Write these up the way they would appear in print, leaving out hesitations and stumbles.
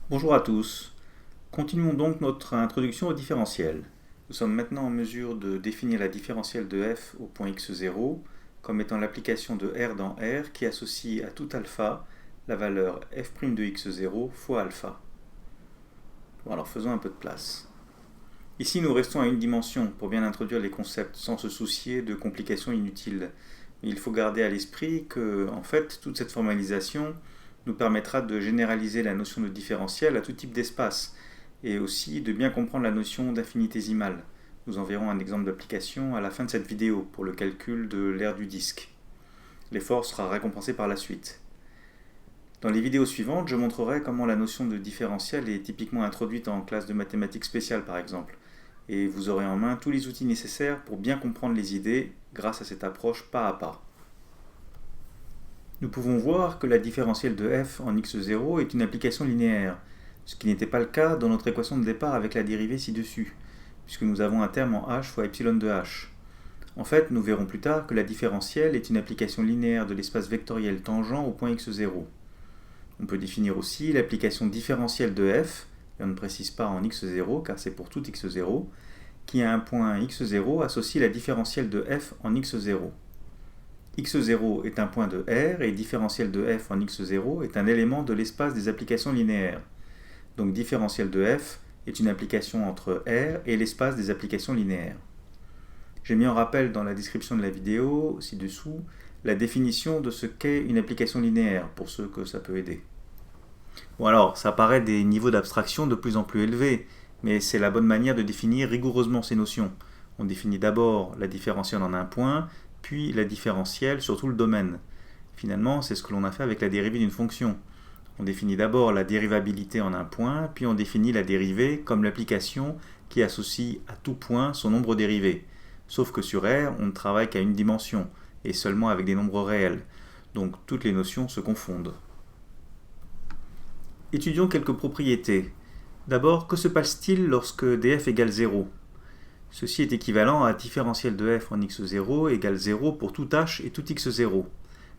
Bonjour à tous. Continuons donc notre introduction au différentiel. Nous sommes maintenant en mesure de définir la différentielle de f au point x0 comme étant l'application de R dans R qui associe à tout alpha la valeur f' de x0 fois alpha. Bon, alors faisons un peu de place. Ici, nous restons à une dimension pour bien introduire les concepts sans se soucier de complications inutiles. Mais il faut garder à l'esprit que, en fait, toute cette formalisation nous permettra de généraliser la notion de différentiel à tout type d'espace et aussi de bien comprendre la notion d'infinitésimale. Nous en verrons un exemple d'application à la fin de cette vidéo pour le calcul de l'aire du disque. L'effort sera récompensé par la suite. Dans les vidéos suivantes, je montrerai comment la notion de différentiel est typiquement introduite en classe de mathématiques spéciales par exemple, et vous aurez en main tous les outils nécessaires pour bien comprendre les idées grâce à cette approche pas à pas. Nous pouvons voir que la différentielle de f en x0 est une application linéaire, ce qui n'était pas le cas dans notre équation de départ avec la dérivée ci-dessus, puisque nous avons un terme en h fois epsilon de h. En fait, nous verrons plus tard que la différentielle est une application linéaire de l'espace vectoriel tangent au point x0. On peut définir aussi l'application différentielle de f, et on ne précise pas en x0 car c'est pour tout x0, qui à un point x0 associe la différentielle de f en x0. x0 est un point de R et différentielle de f en x0 est un élément de l'espace des applications linéaires. Donc différentielle de f est une application entre R et l'espace des applications linéaires. J'ai mis en rappel dans la description de la vidéo, ci-dessous, la définition de ce qu'est une application linéaire, pour ceux que ça peut aider. Bon alors, ça paraît des niveaux d'abstraction de plus en plus élevés, mais c'est la bonne manière de définir rigoureusement ces notions. On définit d'abord la différentielle en un point, puis la différentielle sur tout le domaine. Finalement, c'est ce que l'on a fait avec la dérivée d'une fonction. On définit d'abord la dérivabilité en un point, puis on définit la dérivée comme l'application qui associe à tout point son nombre dérivé. Sauf que sur R, on ne travaille qu'à une dimension, et seulement avec des nombres réels. Donc toutes les notions se confondent. Étudions quelques propriétés. D'abord, que se passe-t-il lorsque df égale 0 ? Ceci est équivalent à différentielle de f en x0 égale 0 pour tout h et tout x0.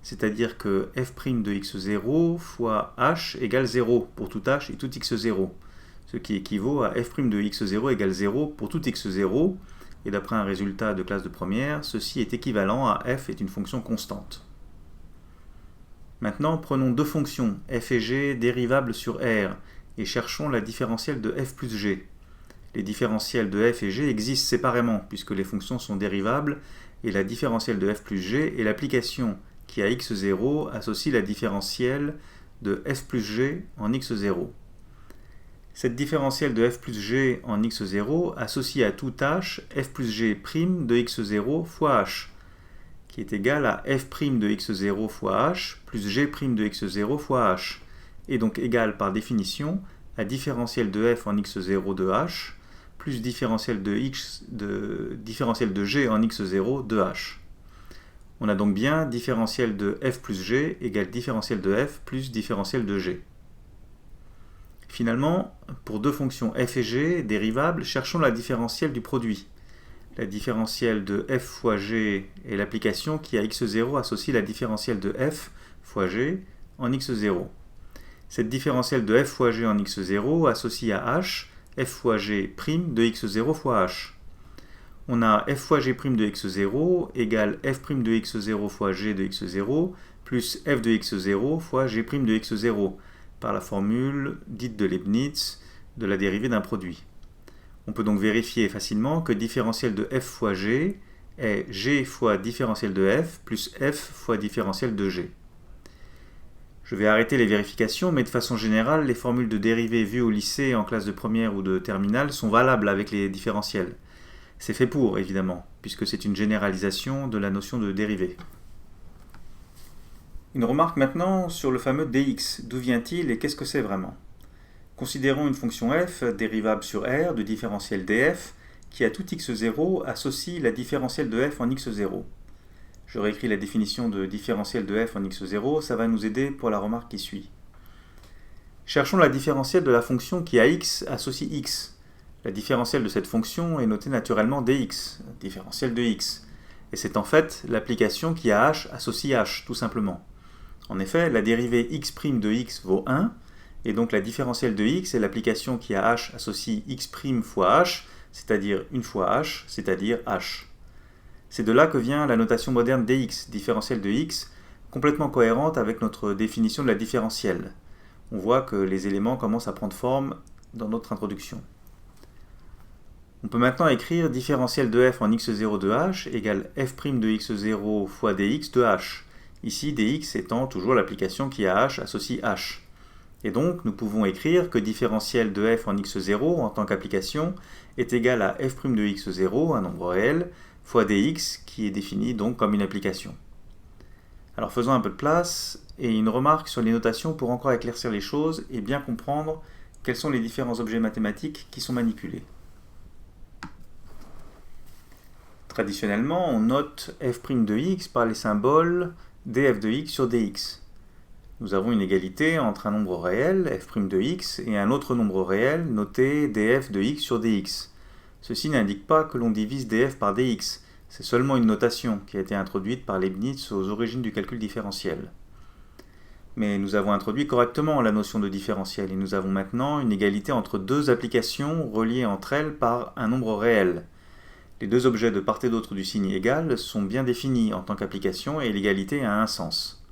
C'est-à-dire que f' de x0 fois h égale 0 pour tout h et tout x0. Ce qui équivaut à f' de x0 égale 0 pour tout x0. Et d'après un résultat de classe de première, ceci est équivalent à f est une fonction constante. Maintenant, prenons deux fonctions, f et g, dérivables sur R, et cherchons la différentielle de f plus g. Les différentiels de f et g existent séparément, puisque les fonctions sont dérivables, et la différentielle de f plus g est l'application qui, à x0, associe la différentielle de f plus g en x0. Cette différentielle de f plus g en x0 associe à tout h f plus g' de x0 fois h, qui est égal à f' de x0 fois h plus g' de x0 fois h, et donc égal par définition à différentielle de f en x0 de h plus différentielle de g en x0 de h. On a donc bien différentielle de f plus g égale différentielle de f plus différentielle de g. Finalement, pour deux fonctions f et g dérivables, cherchons la différentielle du produit. La différentielle de f fois g est l'application qui à x0 associe la différentielle de f fois g en x0. Cette différentielle de f fois g en x0 associe à h f fois g' de x0 fois h. On a f fois g' de x0 égale f' de x0 fois g de x0 plus f de x0 fois g' de x0 par la formule dite de Leibniz de la dérivée d'un produit. On peut donc vérifier facilement que différentielle de f fois g est g fois différentielle de f plus f fois différentielle de g. Je vais arrêter les vérifications, mais de façon générale, les formules de dérivée vues au lycée en classe de première ou de terminale sont valables avec les différentiels. C'est fait pour, évidemment, puisque c'est une généralisation de la notion de dérivée. Une remarque maintenant sur le fameux dx. D'où vient-il et qu'est-ce que c'est vraiment ? Considérons une fonction f, dérivable sur R, de différentielle df, qui à tout x0 associe la différentielle de f en x0. Je réécris la définition de différentielle de f en x0, ça va nous aider pour la remarque qui suit. Cherchons la différentielle de la fonction qui à x associe x. La différentielle de cette fonction est notée naturellement dx, différentielle de x. Et c'est en fait l'application qui à h associe h, tout simplement. En effet, la dérivée x' de x vaut 1, Et donc la différentielle de x est l'application qui à h associe x' fois h, c'est-à-dire une fois h, c'est-à-dire h. C'est de là que vient la notation moderne dx, différentielle de x, complètement cohérente avec notre définition de la différentielle. On voit que les éléments commencent à prendre forme dans notre introduction. On peut maintenant écrire différentielle de f en x0 de h égale f' de x0 fois dx de h. Ici, dx étant toujours l'application qui à h associe h. Et donc, nous pouvons écrire que différentielle de f en x0 en tant qu'application est égal à f' de x0, un nombre réel, fois dx, qui est défini donc comme une application. Alors faisons un peu de place, et une remarque sur les notations pour encore éclaircir les choses et bien comprendre quels sont les différents objets mathématiques qui sont manipulés. Traditionnellement, on note f' de x par les symboles df de x sur dx. Nous avons une égalité entre un nombre réel, f' de x, et un autre nombre réel noté df de x sur dx. Ceci n'indique pas que l'on divise df par dx, c'est seulement une notation qui a été introduite par Leibniz aux origines du calcul différentiel. Mais nous avons introduit correctement la notion de différentiel et nous avons maintenant une égalité entre deux applications reliées entre elles par un nombre réel. Les deux objets de part et d'autre du signe égal sont bien définis en tant qu'application et l'égalité a un sens.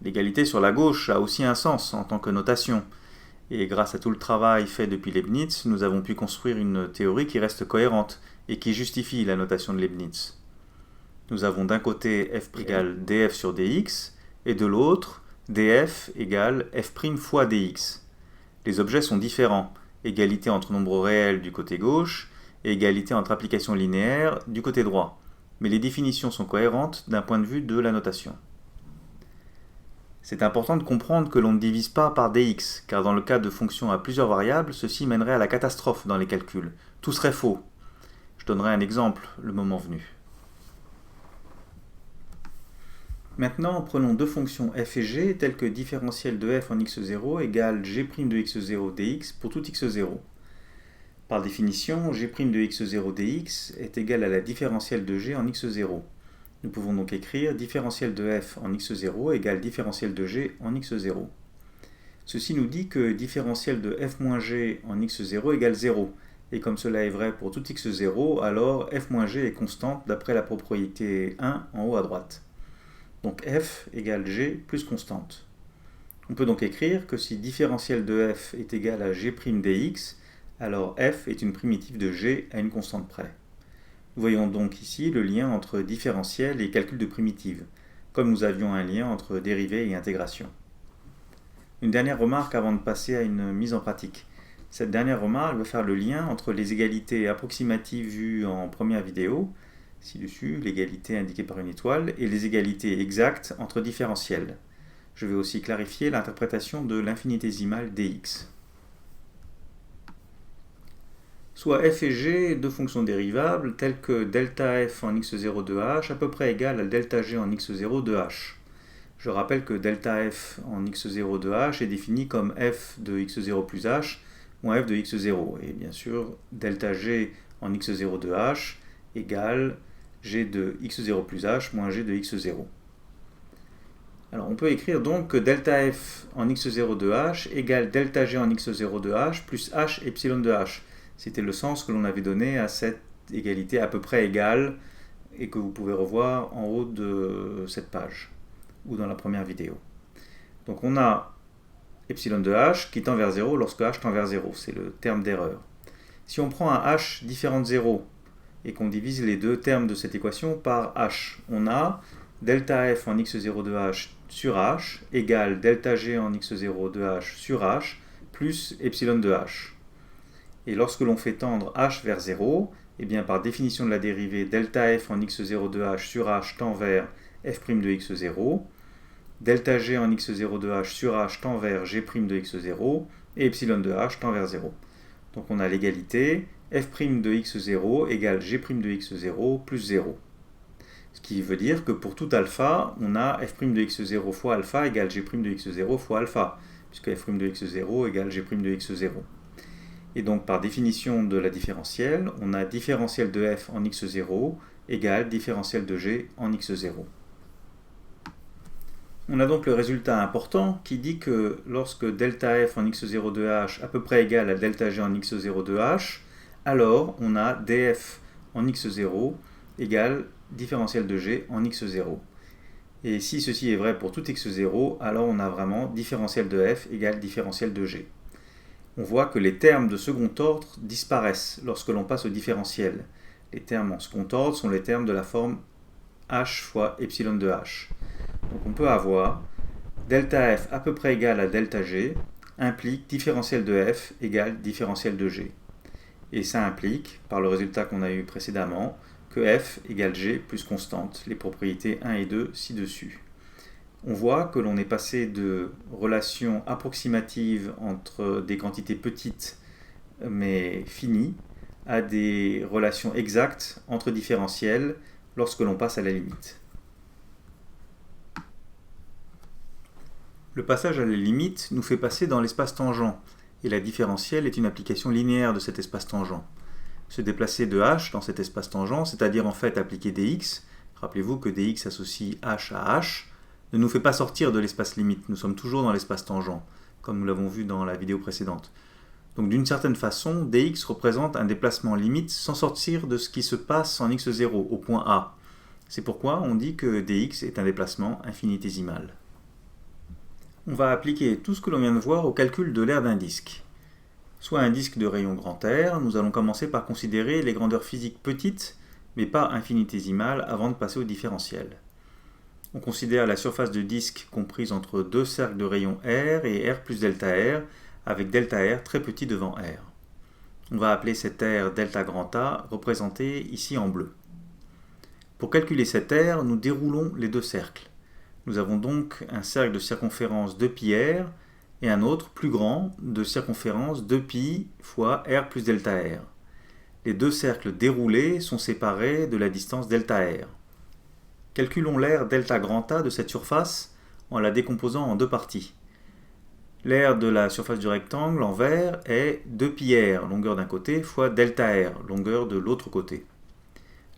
L'égalité sur la gauche a aussi un sens en tant que notation. Et grâce à tout le travail fait depuis Leibniz, nous avons pu construire une théorie qui reste cohérente et qui justifie la notation de Leibniz. Nous avons d'un côté f' égale df sur dx et de l'autre df égale f' fois dx. Les objets sont différents, égalité entre nombres réels du côté gauche et égalité entre applications linéaires du côté droit, mais les définitions sont cohérentes d'un point de vue de la notation. C'est important de comprendre que l'on ne divise pas par dx, car dans le cas de fonctions à plusieurs variables, ceci mènerait à la catastrophe dans les calculs. Tout serait faux. Je donnerai un exemple le moment venu. Maintenant, prenons deux fonctions f et g telles que différentielle de f en x0 égale g' de x0 dx pour tout x0. Par définition, g' de x0 dx est égal à la différentielle de g en x0. Nous pouvons donc écrire différentielle de f en x0 égale différentielle de g en x0. Ceci nous dit que différentielle de f moins g en x0 égale 0. Et comme cela est vrai pour tout x0, alors f moins g est constante d'après la propriété 1 en haut à droite. Donc f égale g plus constante. On peut donc écrire que si différentielle de f est égale à g' dx, alors f est une primitive de g à une constante près. Nous voyons donc ici le lien entre différentiel et calcul de primitive, comme nous avions un lien entre dérivée et intégration. Une dernière remarque avant de passer à une mise en pratique. Cette dernière remarque va faire le lien entre les égalités approximatives vues en première vidéo, ci-dessus, l'égalité indiquée par une étoile, et les égalités exactes entre différentiels. Je vais aussi clarifier l'interprétation de l'infinitésimale dx. Soit f et g, deux fonctions dérivables, telles que delta f en x0 de h à peu près égale à delta g en x0 de h. Je rappelle que delta f en x0 de h est défini comme f de x0 plus h moins f de x0. Et bien sûr, delta g en x0 de h égale g de x0 plus h moins g de x0. Alors on peut écrire donc que delta f en x0 de h égale delta g en x0 de h plus h epsilon de h. C'était le sens que l'on avait donné à cette égalité à peu près égale et que vous pouvez revoir en haut de cette page ou dans la première vidéo. Donc on a epsilon de h qui tend vers 0 lorsque h tend vers 0, c'est le terme d'erreur. Si on prend un h différent de 0 et qu'on divise les deux termes de cette équation par h, on a delta f en x0 de h sur h égale delta g en x0 de h sur h plus epsilon de h. Et lorsque l'on fait tendre h vers 0, eh bien par définition de la dérivée, delta f en x0 de h sur h tend vers f' de x0, delta g en x0 de h sur h tend vers g' de x0, et epsilon de h tend vers 0. Donc on a l'égalité f' de x0 égale g' de x0 plus 0. Ce qui veut dire que pour tout alpha, on a f' de x0 fois alpha égale g' de x0 fois alpha, puisque f' de x0 égale g' de x0. Et donc par définition de la différentielle, on a différentielle de f en x0 égale différentielle de g en x0. On a donc le résultat important qui dit que lorsque delta f en x0 de h à peu près égal à delta g en x0 de h, alors on a df en x0 égale différentiel de g en x0. Et si ceci est vrai pour tout x0, alors on a vraiment différentiel de f égale différentiel de g. On voit que les termes de second ordre disparaissent lorsque l'on passe au différentiel. Les termes en second ordre sont les termes de la forme h fois epsilon de h. Donc on peut avoir delta f à peu près égal à delta g implique différentiel de f égale différentiel de g. Et ça implique, par le résultat qu'on a eu précédemment, que f égale g plus constante, les propriétés 1 et 2 ci-dessus. On voit que l'on est passé de relations approximatives entre des quantités petites mais finies à des relations exactes entre différentiels lorsque l'on passe à la limite. Le passage à la limite nous fait passer dans l'espace tangent, et la différentielle est une application linéaire de cet espace tangent. Se déplacer de h dans cet espace tangent, c'est-à-dire en fait appliquer dx, rappelez-vous que dx associe h à h, ne nous fait pas sortir de l'espace limite, nous sommes toujours dans l'espace tangent, comme nous l'avons vu dans la vidéo précédente. Donc d'une certaine façon, dx représente un déplacement limite sans sortir de ce qui se passe en x0, au point A. C'est pourquoi on dit que dx est un déplacement infinitésimal. On va appliquer tout ce que l'on vient de voir au calcul de l'aire d'un disque. Soit un disque de rayon grand R, nous allons commencer par considérer les grandeurs physiques petites, mais pas infinitésimales, avant de passer au différentiel. On considère la surface de disque comprise entre deux cercles de rayon R et R plus delta R, avec delta R très petit devant R. On va appeler cette R delta grand A, représentée ici en bleu. Pour calculer cette R, nous déroulons les deux cercles. Nous avons donc un cercle de circonférence 2πr et un autre plus grand de circonférence 2π fois r plus delta r. Les deux cercles déroulés sont séparés de la distance delta r. Calculons l'aire delta grand A de cette surface en la décomposant en deux parties. L'aire de la surface du rectangle en vert est 2πr, longueur d'un côté, fois delta r, longueur de l'autre côté.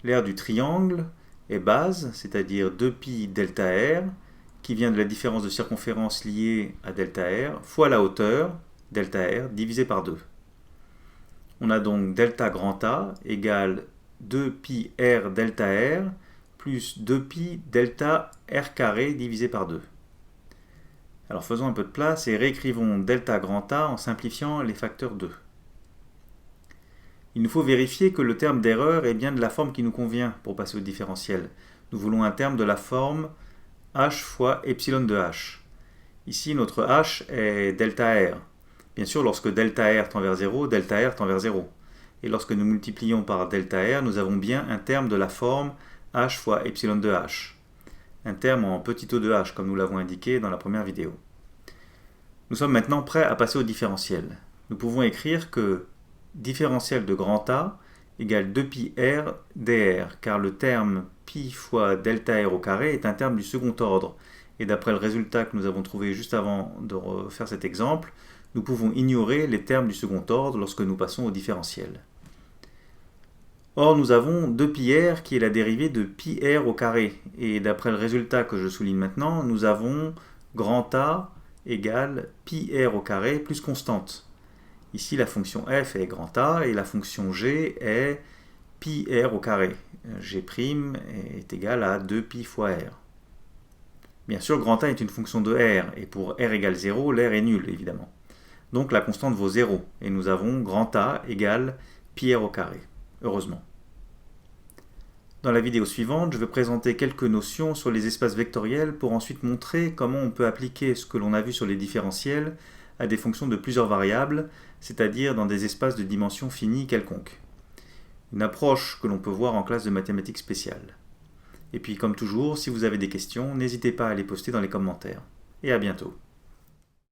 L'aire du triangle est base, c'est-à-dire 2π delta r, qui vient de la différence de circonférence liée à delta r, fois la hauteur, delta r, divisé par 2. On a donc delta grand A égale 2π r delta r plus 2π delta r carré divisé par 2. Alors faisons un peu de place et réécrivons delta grand A en simplifiant les facteurs 2. Il nous faut vérifier que le terme d'erreur est bien de la forme qui nous convient pour passer au différentiel. Nous voulons un terme de la forme h fois epsilon de h. Ici, notre h est delta r. Bien sûr, lorsque delta r tend vers 0, delta r tend vers 0. Et lorsque nous multiplions par delta r, nous avons bien un terme de la forme h fois epsilon de h. Un terme en petit o de h, comme nous l'avons indiqué dans la première vidéo. Nous sommes maintenant prêts à passer au différentiel. Nous pouvons écrire que différentiel de grand A égale 2πr dr, car le terme pi fois delta r au carré est un terme du second ordre. Et d'après le résultat que nous avons trouvé juste avant de refaire cet exemple, nous pouvons ignorer les termes du second ordre lorsque nous passons au différentiel. Or, nous avons 2πr qui est la dérivée de πr au carré. Et d'après le résultat que je souligne maintenant, nous avons grand A égale πr au carré plus constante. Ici, la fonction f est grand A et la fonction g est πr au carré. G' est égal à 2π fois r. Bien sûr, grand A est une fonction de r, et pour r égale 0, l'air est nul, évidemment. Donc la constante vaut 0, et nous avons grand A égale πr au carré. Heureusement. Dans la vidéo suivante, je vais présenter quelques notions sur les espaces vectoriels pour ensuite montrer comment on peut appliquer ce que l'on a vu sur les différentiels à des fonctions de plusieurs variables, c'est-à-dire dans des espaces de dimension finie quelconque. Une approche que l'on peut voir en classe de mathématiques spéciales. Et puis comme toujours, si vous avez des questions, n'hésitez pas à les poster dans les commentaires. Et à bientôt.